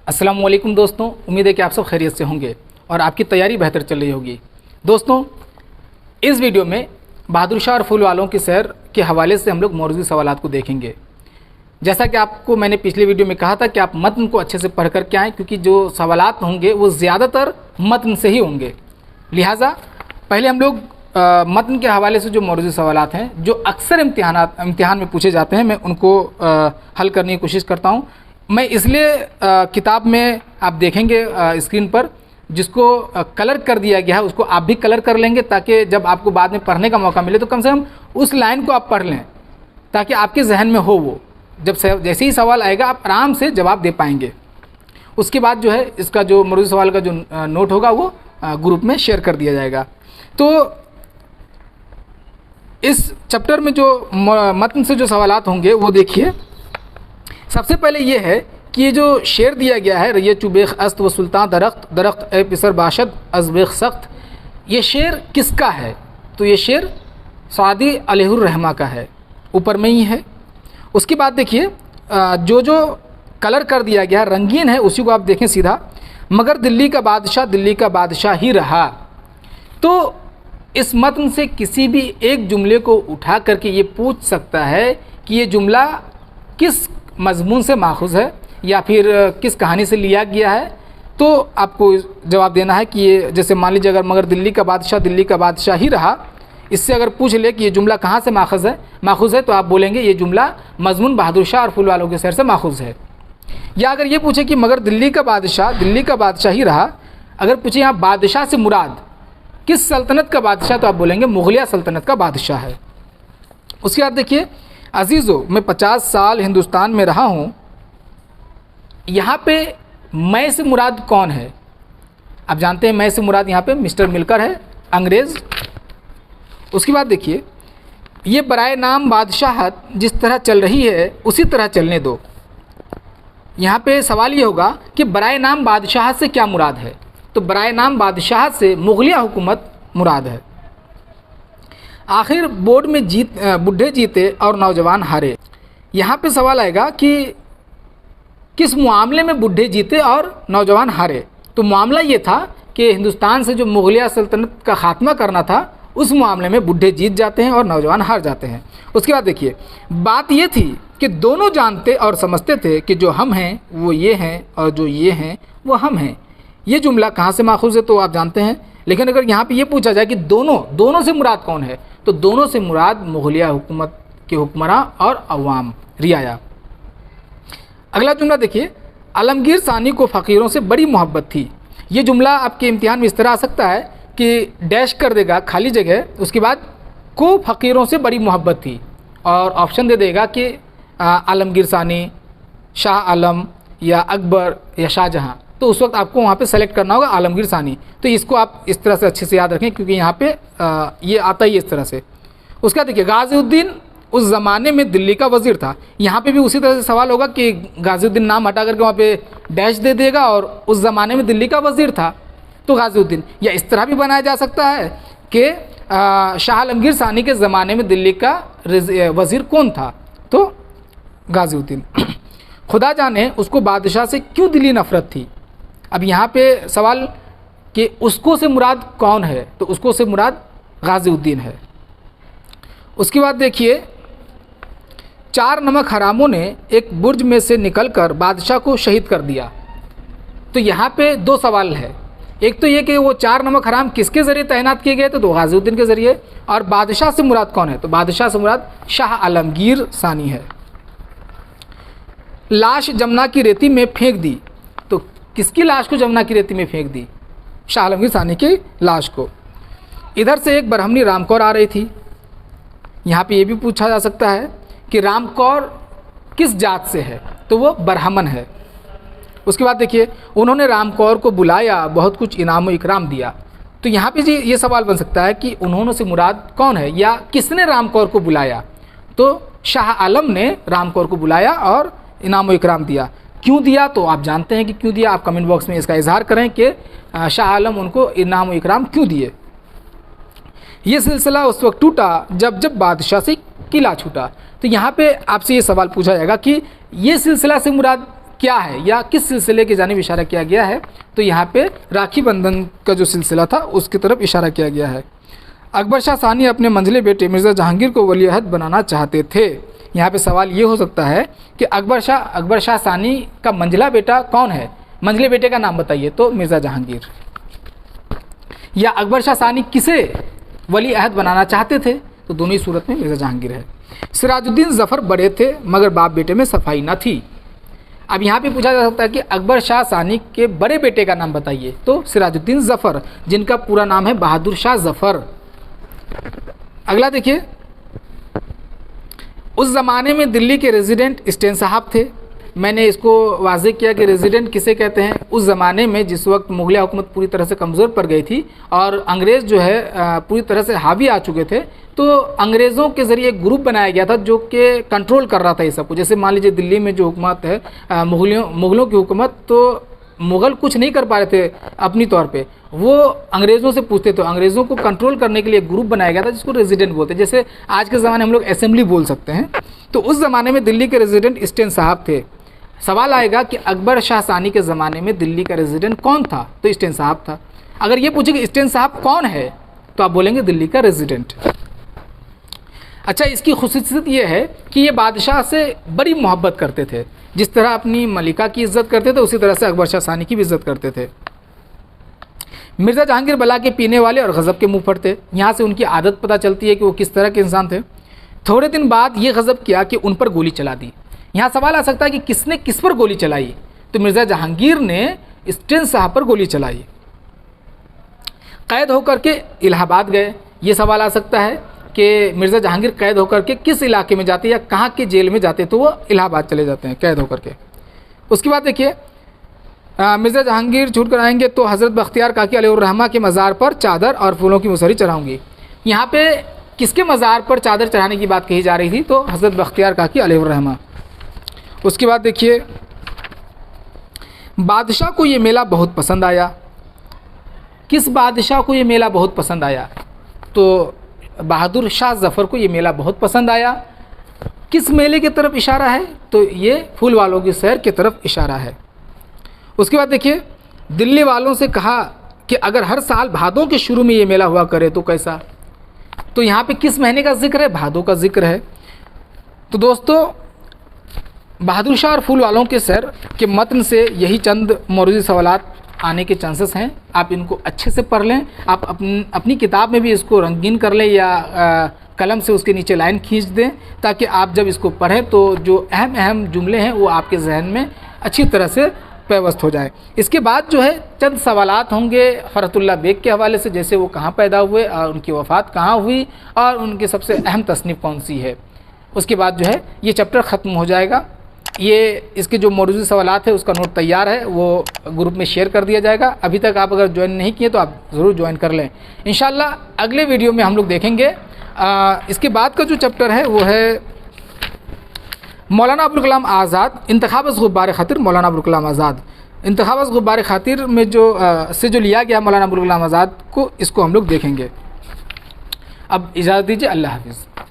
अस्सलाम वालेकुम दोस्तों, उम्मीद है कि आप सब खैरियत से होंगे और आपकी तैयारी बेहतर चल रही होगी। दोस्तों, इस वीडियो में बहादुर शाह और फूल वालों की सैर के हवाले से हम लोग मौजूद सवालात को देखेंगे। जैसा कि आपको मैंने पिछले वीडियो में कहा था कि आप मतन को अच्छे से पढ़ कर के आएँ, क्योंकि जो सवालात होंगे वो ज़्यादातर मतन से ही होंगे। लिहाजा पहले हम लोग मतन के हवाले से जो मौजूद सवालात हैं, जो अक्सर इम्तिहान में पूछे जाते हैं, मैं उनको हल करने की कोशिश करता हूँ। मैं इसलिए किताब में आप देखेंगे स्क्रीन पर जिसको कलर कर दिया गया है उसको आप भी कलर कर लेंगे, ताकि जब आपको बाद में पढ़ने का मौका मिले तो कम से कम उस लाइन को आप पढ़ लें, ताकि आपके जहन में हो वो। जब जैसे ही सवाल आएगा आप आराम से जवाब दे पाएंगे। उसके बाद जो है इसका जो मौजूद सवाल का जो नोट होगा वो ग्रुप में शेयर कर दिया जाएगा। तो इस चैप्टर में जो मतन से जो सवालात होंगे वो देखिए। सबसे पहले ये है कि ये जो शेर दिया गया है, रैयत चुबेख अस्त व सुल्तान दरख्त दरख्त ए पिसर बाशद अजबेख सख्त, ये शेर किसका है? तो ये शेर सादी अलैहिर रहमा का है, ऊपर में ही है। उसके बाद देखिए जो कलर कर दिया गया है रंगीन है, उसी को आप देखें सीधा। मगर दिल्ली का बादशाह ही रहा। तो इस मतन से किसी भी एक जुमले को उठा करके ये पूछ सकता है कि ये जुमला किस मजमून से माखूज़ है या फिर किस कहानी से लिया गया है। तो आपको जवाब देना है कि ये, जैसे मान लीजिए अगर मगर दिल्ली का बादशाह ही रहा, इससे अगर पूछ ले कि ये जुमला कहाँ से माखूज़ है तो आप बोलेंगे ये जुमला मजमून बहादुर शाह और फूल वालों के सैर से माखूज़ है। या अगर ये पूछे कि मगर दिल्ली का बादशाह ही रहा, अगर पूछे यहाँ बादशाह से मुराद किस सल्तनत का बादशाह, तो आप बोलेंगे मुगलिया सल्तनत का बादशाह है। उसके बाद देखिए, अजीज़ो मैं 50 साल हिंदुस्तान में रहा हूँ, यहाँ पे मैं से मुराद कौन है? आप जानते हैं मैं से मुराद यहाँ पे मिस्टर मिल्कर है, अंग्रेज़। उसके बाद देखिए, ये बराए नाम बादशाहत जिस तरह चल रही है उसी तरह चलने दो। यहाँ पे सवाल ये होगा कि बराए नाम बादशाहत से क्या मुराद है? तो बराए नाम बादशाहत से मुगलिया हुकूमत मुराद है। आखिर बोर्ड में बूढ़े जीते और नौजवान हारे। यहाँ पे सवाल आएगा कि किस मामले में बूढ़े जीते और नौजवान हारे? तो मामला ये था कि हिंदुस्तान से जो मुगलिया सल्तनत का खात्मा करना था, उस मामले में बूढ़े जीत जाते हैं और नौजवान हार जाते हैं। उसके बाद देखिए, बात ये थी कि दोनों जानते और समझते थे कि जो हम हैं वो ये हैं और जो ये हैं वो हम हैं। ये जुमला कहाँ से माखूज़ है तो आप जानते हैं। लेकिन अगर यहाँ पे ये पूछा जाए कि दोनों से मुराद कौन है, तो दोनों से मुराद मुगलिया हुकूमत के हुक्मरां और अवाम, रियाया। अगला जुमला देखिए, आलमगीर सानी को फ़कीरों से बड़ी मोहब्बत थी। ये जुमला आपके इम्तिहान में इस तरह आ सकता है कि डैश कर देगा खाली जगह, उसके बाद को फ़कीरों से बड़ी मोहब्बत थी और ऑप्शन दे देगा कि आलमगीर सानी, शाह आलम या अकबर या शाहजहाँ। तो उस वक्त आपको वहाँ पे सेलेक्ट करना होगा आलमगीर सानी। तो इसको आप इस तरह से अच्छे से याद रखें, क्योंकि यहाँ पे ये आता ही इस तरह से। उसका देखिए, गाज़ीउद्दीन उस ज़माने में दिल्ली का वज़ीर था। यहाँ पे भी उसी तरह से सवाल होगा कि गाज़ीउद्दीन नाम हटा करके वहाँ पे डैश दे देगा और उस ज़माने में दिल्ली का वज़ीर था तो गाज़ीउद्दीन। या इस तरह भी बनाया जा सकता है कि शाह आलमगीर सानी के ज़माने में दिल्ली का वज़ीर कौन था, तो गाज़ीउद्दीन। खुदा जाने उसको बादशाह से क्यों दिली नफ़रत थी। अब यहाँ पे सवाल कि उसको से मुराद कौन है, तो उसको से मुराद गाज़ीउद्दीन है। उसके बाद देखिए, 4 नमक हरामों ने एक बुर्ज में से निकलकर बादशाह को शहीद कर दिया। तो यहाँ पे 2 सवाल है। एक तो ये कि वो 4 नमक हराम किसके ज़रिए तैनात किए गए थे, तो गाज़ीउद्दीन के ज़रिए। और बादशाह से मुराद कौन है, तो बादशाह से मुराद शाह आलमगीर सानी है। लाश जमुना की रेती में फेंक दी। तो किसकी लाश को जमुना की रेती में फेंक दी? शाह आलमगीर सानी की लाश को। इधर से एक बरहमनी राम कौर आ रही थी। यहाँ पे ये भी पूछा जा सकता है कि राम कौर किस जात से है, तो वो ब्राह्मण है। उसके बाद देखिए, उन्होंने राम कौर को बुलाया, बहुत कुछ इनाम व इकराम दिया। तो यहाँ पे जी ये सवाल बन सकता है कि उन्होंने से मुराद कौन है या किसने राम कौर को बुलाया। तो शाह आलम ने राम कौर को बुलाया और इनाम व इकराम दिया। क्यों दिया, तो आप जानते हैं कि क्यों दिया। आप कमेंट बॉक्स में इसका इजहार करें कि शाह आलम उनको इनाम व इकराम क्यों दिए। ये सिलसिला उस वक्त टूटा जब बादशाह से किला छूटा। तो यहाँ पे आपसे ये सवाल पूछा जाएगा कि ये सिलसिला से मुराद क्या है या किस सिलसिले की जानिब इशारा किया गया है, तो यहाँ पे राखी बंधन का जो सिलसिला था उसकी तरफ इशारा किया गया है। अकबर शाह सानी अपने मंझले बेटे मिर्ज़ा जहांगीर को वली अहद बनाना चाहते थे। यहाँ पे सवाल ये हो सकता है कि अकबर शाह सानी का मंझला बेटा कौन है, मंझले बेटे का नाम बताइए, तो मिर्ज़ा जहांगीर। या अकबर शाह सानी किसे वली अहद बनाना चाहते थे, तो दोनों ही सूरत में मिर्ज़ा जहांगीर है। सिराजुद्दीन ज़फ़र बड़े थे मगर बाप बेटे में सफाई न थी। अब यहाँ पे पूछा जा सकता है कि अकबर शाह सानी के बड़े बेटे का नाम बताइए, तो सिराजुद्दीन ज़फ़र, जिनका पूरा नाम है बहादुर शाह ज़फ़र। अगला देखिए, उस ज़माने में दिल्ली के रेजिडेंट स्टेन साहब थे। मैंने इसको वाज़ेह किया कि रेजिडेंट किसे कहते हैं। उस ज़माने में जिस वक्त मुग़ल हुकूमत पूरी तरह से कमज़ोर पड़ गई थी और अंग्रेज़ जो है पूरी तरह से हावी आ चुके थे, तो अंग्रेज़ों के ज़रिए एक ग्रुप बनाया गया था जो कि कंट्रोल कर रहा था ये सब कुछ। जैसे मान लीजिए दिल्ली में जो हुकूमत है मुग़लों की हुकूमत, तो मुग़ल कुछ नहीं कर पा रहे थे अपनी तौर पे, वो अंग्रेज़ों से पूछते, तो अंग्रेज़ों को कंट्रोल करने के लिए एक ग्रुप बनाया गया था जिसको रेजिडेंट बोलते हैं। जैसे आज के ज़माने हम लोग असेंबली बोल सकते हैं, तो उस ज़माने में दिल्ली के रेजिडेंट स्टेन साहब थे। सवाल आएगा कि अकबर शाह सानी के ज़माने में दिल्ली का रेजिडेंट कौन था, तो स्टेन साहब था। अगर ये पूछे कि स्टेन साहब कौन है, तो आप बोलेंगे दिल्ली का रेजिडेंट। अच्छा, इसकी खुसूसियत ये है कि ये बादशाह से बड़ी मोहब्बत करते थे। जिस तरह अपनी मलिका की इज़्ज़त करते थे उसी तरह से अकबर शाह सानी की भी इज़्ज़त करते थे। मिर्ज़ा जहांगीर बला के पीने वाले और गज़ब के मुँह फट थे। यहाँ से उनकी आदत पता चलती है कि वो किस तरह के इंसान थे। थोड़े दिन बाद ये गज़ब किया कि उन पर गोली चला दी। यहाँ सवाल आ सकता है कि किसने किस पर गोली चलाई, तो मिर्ज़ा जहांगीर ने स्टेन साहब पर गोली चलाई। कैद होकर के इलाहाबाद गए। ये सवाल आ सकता है कि मिर्ज़ा जहांगीर कैद होकर के किस इलाके में जाते या कहाँ के जेल में जाते, तो वो इलाहाबाद चले जाते हैं कैद होकर के। उसके बाद देखिए, मिर्ज़ा जहांगीर छूट कर आएंगे तो हज़रत बख्तियार काकी अलैहिर्रहमा के मज़ार पर चादर और फूलों की मुसहरी चढ़ाऊँगी। यहाँ पे किसके मज़ार पर चादर चढ़ाने की बात कही जा रही थी, तो हज़रत बख्तियार काकी अलैहिर्रहमा। उसके बाद देखिए, बादशाह को ये मेला बहुत पसंद आया। किस बादशाह को ये मेला बहुत पसंद आया, तो बहादुर शाह ज़फ़र को ये मेला बहुत पसंद आया। किस मेले की तरफ इशारा है, तो ये फूल वालों की सैर की तरफ इशारा है। उसके बाद देखिए, दिल्ली वालों से कहा कि अगर हर साल भादों के शुरू में ये मेला हुआ करे तो कैसा, तो यहाँ पे किस महीने का जिक्र है, भादों का जिक्र है। तो दोस्तों, बहादुर शाह और फूल वालों के सैर के मतन से यही चंद मौरूज़ी सवालात आने के चांसेस हैं। आप इनको अच्छे से पढ़ लें, आप अपनी किताब में भी इसको रंगीन कर लें या कलम से उसके नीचे लाइन खींच दें, ताकि आप जब इसको पढ़ें तो जो अहम अहम जुमले हैं वो आपके जहन में अच्छी तरह से पेवस्त हो जाए। इसके बाद जो है चंद सवालात होंगे फ़रहतुल्लाह बेग के हवाले से, जैसे वो कहाँ पैदा हुए और उनकी वफ़ात कहाँ हुई और उनकी सबसे अहम तसनीफ़ कौन सी है। उसके बाद जो है ये चैप्टर ख़त्म हो जाएगा। ये इसके जो मौजूदा सवालात है उसका नोट तैयार है, वो ग्रुप में शेयर कर दिया जाएगा। अभी तक आप अगर ज्वाइन नहीं किए तो आप ज़रूर ज्वाइन कर लें। इंशाल्लाह अगले वीडियो में हम लोग देखेंगे इसके बाद का जो चैप्टर है वो है मौलाना अबुल कलाम आज़ाद इंतखाबस गुब्बार खातिर। मौलाना अबुल कलाम आज़ाद इंतखाबस गुब्बार खातिर में जो जो लिया गया मौलाना अबुल कलाम आज़ाद को, इसको हम लोग देखेंगे। अब इजाज़त दीजिए, अल्लाह हाफ़िज़।